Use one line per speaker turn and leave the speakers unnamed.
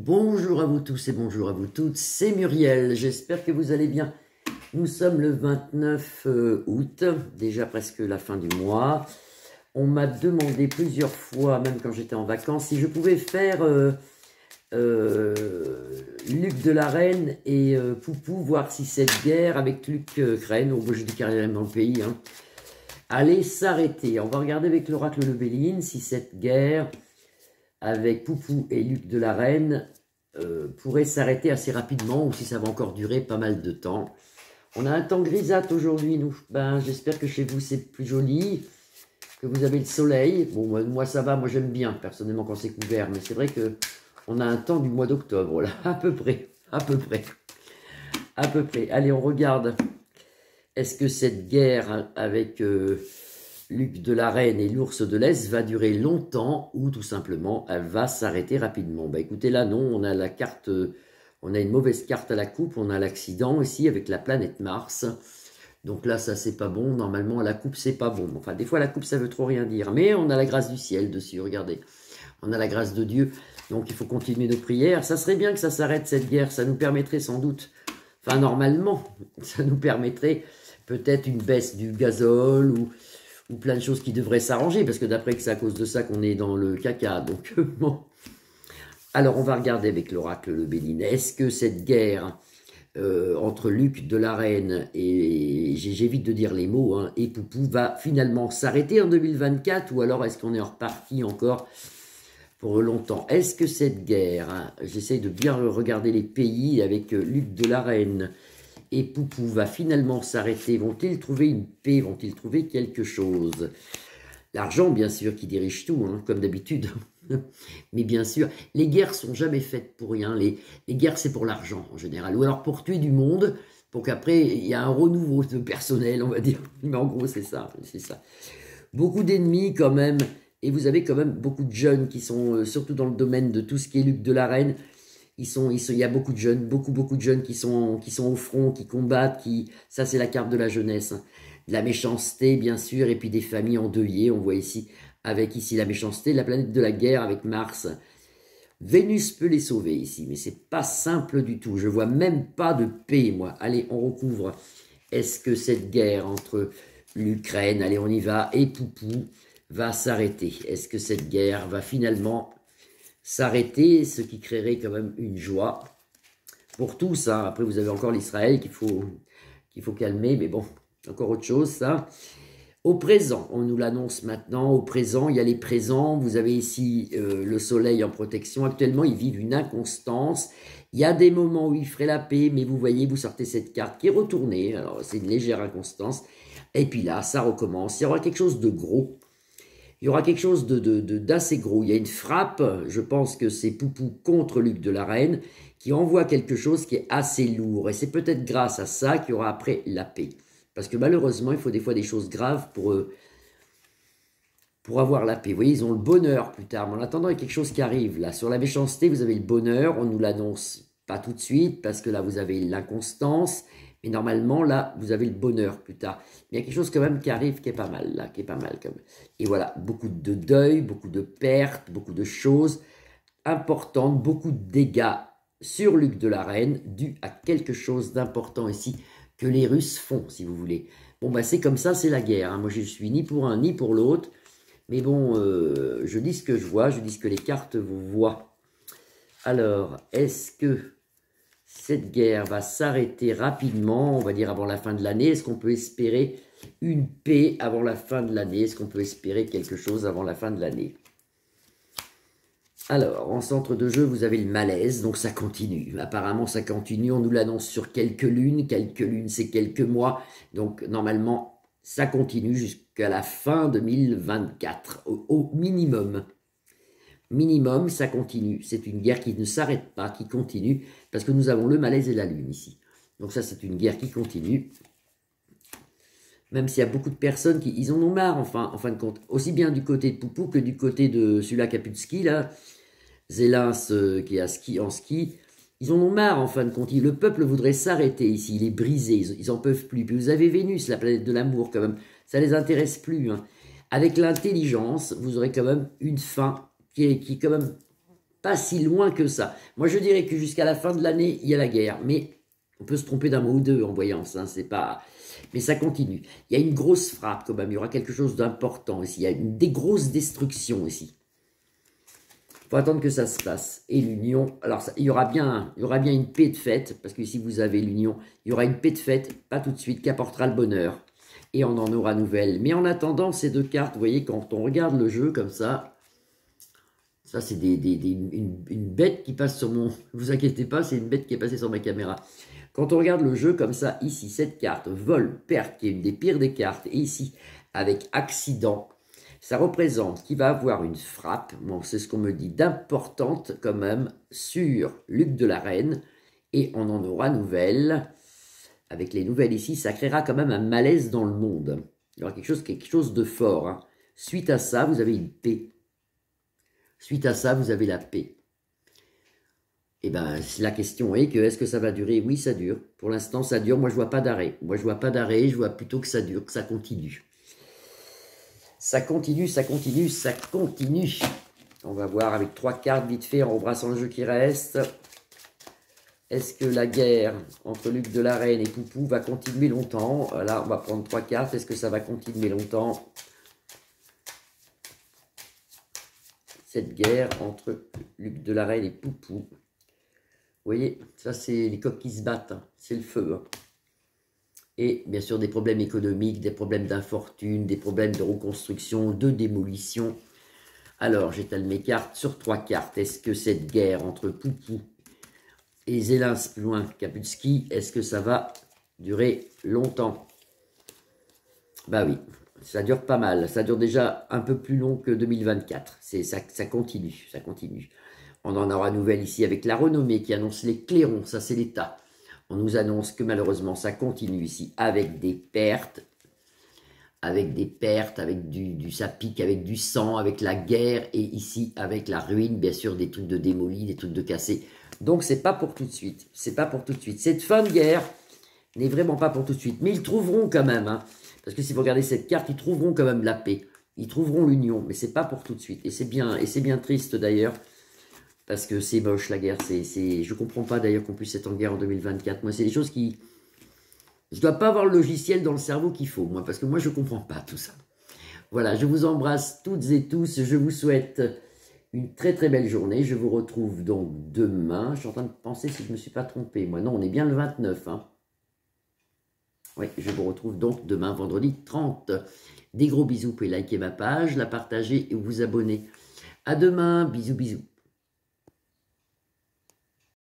Bonjour à vous tous et bonjour à vous toutes, c'est Muriel, j'espère que vous allez bien. Nous sommes le 29 août, déjà presque la fin du mois. On m'a demandé plusieurs fois, même quand j'étais en vacances, si je pouvais faire Luc de la Reine et Poupou, voir si cette guerre avec Luc Crène, ou je dis carrément dans le pays, hein, allait s'arrêter. On va regarder avec l'oracle de Béline si cette guerre avec Poupou et Luc de la Reine pourrait s'arrêter assez rapidement ou si ça va encore durer pas mal de temps. On a un temps grisâtre aujourd'hui, nous. Ben, j'espère que chez vous c'est plus joli, que vous avez le soleil. Bon, moi ça va, moi j'aime bien personnellement quand c'est couvert, mais c'est vrai que on a un temps du mois d'octobre, là, à peu près. Allez, on regarde. Est-ce que cette guerre avec Luc de la Reine et l'ours de l'Est va durer longtemps ou tout simplement elle va s'arrêter rapidement? Bah écoutez là non, on a la carte, on a une mauvaise carte à la coupe, on a l'accident ici avec la planète Mars. Donc là ça c'est pas bon, normalement la coupe c'est pas bon. Enfin des fois la coupe ça veut trop rien dire, mais on a la grâce du ciel dessus, regardez. On a la grâce de Dieu, donc il faut continuer nos prières. Ça serait bien que ça s'arrête cette guerre, ça nous permettrait sans doute, enfin normalement, ça nous permettrait peut-être une baisse du gazole ou plein de choses qui devraient s'arranger, parce que d'après que c'est à cause de ça qu'on est dans le caca, donc bon. Alors on va regarder avec l'oracle le Béline. Est-ce que cette guerre entre Luc de la Reine et, j'évite de dire les mots, hein, et Poupou va finalement s'arrêter en 2024, ou alors est-ce qu'on est reparti encore pour longtemps? Est-ce que cette guerre, hein, j'essaye de bien regarder les pays avec Luc de la Reine et Poupou va finalement s'arrêter. Vont-ils trouver une paix? Vont-ils trouver quelque chose? L'argent, bien sûr, qui dirige tout, hein, comme d'habitude. Mais bien sûr, les guerres sont jamais faites pour rien. Les guerres, c'est pour l'argent, en général. Ou alors pour tuer du monde, pour qu'après, il y a un renouveau de personnel, on va dire. Mais en gros, c'est ça, c'est ça. Beaucoup d'ennemis, quand même. Et vous avez quand même beaucoup de jeunes qui sont, surtout dans le domaine de tout ce qui est Luc de la Reine, il y a beaucoup de jeunes, beaucoup de jeunes qui sont au front, qui combattent, ça c'est la carte de la jeunesse, hein. De la méchanceté bien sûr, et puis des familles endeuillées, on voit ici, avec ici la méchanceté, la planète de la guerre avec Mars. Vénus peut les sauver ici, mais c'est pas simple du tout, je vois même pas de paix moi. Allez, on recouvre. Est-ce que cette guerre entre l'Ukraine, allez on y va, et Poupou va s'arrêter? Est-ce que cette guerre va finalement s'arrêter, ce qui créerait quand même une joie pour tous, hein. Après, vous avez encore l'Israël qu'il faut calmer, mais bon, encore autre chose, ça. Au présent, on nous l'annonce maintenant, au présent, il y a les présents, vous avez ici le soleil en protection. Actuellement, ils vivent une inconstance. Il y a des moments où il ferait la paix, mais vous voyez, vous sortez cette carte qui est retournée, alors c'est une légère inconstance. Et puis là, ça recommence, il y aura quelque chose de gros. Il y aura quelque chose d'assez gros. Il y a une frappe, je pense que c'est Poupou contre Luc de la Reine, qui envoie quelque chose qui est assez lourd. Et c'est peut-être grâce à ça qu'il y aura après la paix. Parce que malheureusement, il faut des fois des choses graves pour avoir la paix. Vous voyez, ils ont le bonheur plus tard. Mais en attendant, il y a quelque chose qui arrive. Là, sur la méchanceté, vous avez le bonheur. On nous l'annonce pas tout de suite, parce que là, vous avez l'inconstance. Mais normalement, là, vous avez le bonheur plus tard. Mais il y a quelque chose quand même qui arrive, qui est pas mal, là, qui est pas mal quand même. Et voilà, beaucoup de deuil, beaucoup de pertes, beaucoup de choses importantes, beaucoup de dégâts sur Luc de la Reine, dû à quelque chose d'important ici, que les Russes font, si vous voulez. Bon, bah c'est comme ça, c'est la guerre, hein. Moi, je suis ni pour un, ni pour l'autre. Mais bon, je dis ce que je vois, je dis ce que les cartes vous voient. Alors, est-ce que cette guerre va s'arrêter rapidement, on va dire avant la fin de l'année? Est-ce qu'on peut espérer une paix avant la fin de l'année? Est-ce qu'on peut espérer quelque chose avant la fin de l'année? Alors, en centre de jeu, vous avez le malaise, donc ça continue. Apparemment, ça continue, on nous l'annonce sur quelques lunes c'est quelques mois, donc normalement, ça continue jusqu'à la fin 2024, au minimum. Minimum, ça continue. C'est une guerre qui ne s'arrête pas, qui continue, parce que nous avons le malaise et la lune ici. Donc ça, c'est une guerre qui continue. Même s'il y a beaucoup de personnes qui ils en ont marre, enfin, en fin de compte. Aussi bien du côté de Poupou que du côté de celui-là qui a plus de ski, là. Zélins, qui est en ski. Ils en ont marre, en fin de compte. Le peuple voudrait s'arrêter ici. Il est brisé. Ils en peuvent plus. Puis vous avez Vénus, la planète de l'amour, quand même. Ça les intéresse plus, hein. Avec l'intelligence, vous aurez quand même une fin qui est quand même pas si loin que ça. Moi, je dirais que jusqu'à la fin de l'année, il y a la guerre. Mais on peut se tromper d'un mot ou deux en voyance. Hein, c'est pas... Mais ça continue. Il y a une grosse frappe quand même. Il y aura quelque chose d'important ici. Il y a des grosses destructions ici. Il faut attendre que ça se passe. Et l'union... Alors, il y aura bien une paix de fête. Parce que si vous avez l'union, il y aura une paix de fête. Pas tout de suite, qui apportera le bonheur. Et on en aura nouvelle. Mais en attendant, ces deux cartes, vous voyez, quand on regarde le jeu comme ça... Ça, c'est une bête qui passe sur mon... Ne vous inquiétez pas, c'est une bête qui est passée sur ma caméra. Quand on regarde le jeu comme ça, ici, cette carte, vol, perte, qui est une des pires des cartes, et ici, avec accident, ça représente qu'il va avoir une frappe, bon, c'est ce qu'on me dit, d'importante quand même, sur Luc de la Reine, et on en aura nouvelle. Avec les nouvelles ici, ça créera quand même un malaise dans le monde. Il y aura quelque chose de fort. Hein. Suite à ça, vous avez une paix. Suite à ça, vous avez la paix. Et bien, la question est que, est-ce que ça va durer? Oui, ça dure. Pour l'instant, ça dure. Moi, je ne vois pas d'arrêt. Moi, je ne vois pas d'arrêt. Je vois plutôt que ça dure, que ça continue. Ça continue, ça continue, ça continue. On va voir avec 3 cartes vite fait en rebrassant le jeu qui reste. Est-ce que la guerre entre Luc de la Reine et Poupou va continuer longtemps? Là, on va prendre 3 cartes. Est-ce que ça va continuer longtemps? Cette guerre entre Luc de la Reine et Poupou. Vous voyez, ça c'est les coqs qui se battent, hein. C'est le feu. Hein. Et bien sûr des problèmes économiques, des problèmes d'infortune, des problèmes de reconstruction, de démolition. Alors j'étale mes cartes sur 3 cartes. Est-ce que cette guerre entre Poupou et Zélinsploin Kaputski, est-ce que ça va durer longtemps? Bah oui. Ça dure pas mal, ça dure déjà un peu plus long que 2024, ça continue, ça continue. On en aura nouvelle ici avec la renommée qui annonce les clairons, ça c'est l'État. On nous annonce que malheureusement ça continue ici avec des pertes, avec ça pique, avec du sang, avec la guerre et ici avec la ruine, bien sûr des trucs de démolis, des trucs de cassés. Donc c'est pas pour tout de suite, c'est pas pour tout de suite. Cette fin de guerre n'est vraiment pas pour tout de suite, mais ils trouveront quand même, hein. Parce que si vous regardez cette carte, ils trouveront quand même la paix. Ils trouveront l'union, mais c'est pas pour tout de suite. Et c'est bien triste d'ailleurs, parce que c'est moche la guerre. Je comprends pas d'ailleurs qu'on puisse être en guerre en 2024. Moi, c'est des choses qui... Je dois pas avoir le logiciel dans le cerveau qu'il faut, moi, parce que moi, je comprends pas tout ça. Voilà, je vous embrasse toutes et tous. Je vous souhaite une très très belle journée. Je vous retrouve donc demain. Je suis en train de penser si je me suis pas trompé. Moi, non, on est bien le 29, hein. Oui, je vous retrouve donc demain, vendredi 30. Des gros bisous, vous pouvez liker ma page, la partager et vous abonner. À demain, bisous bisous.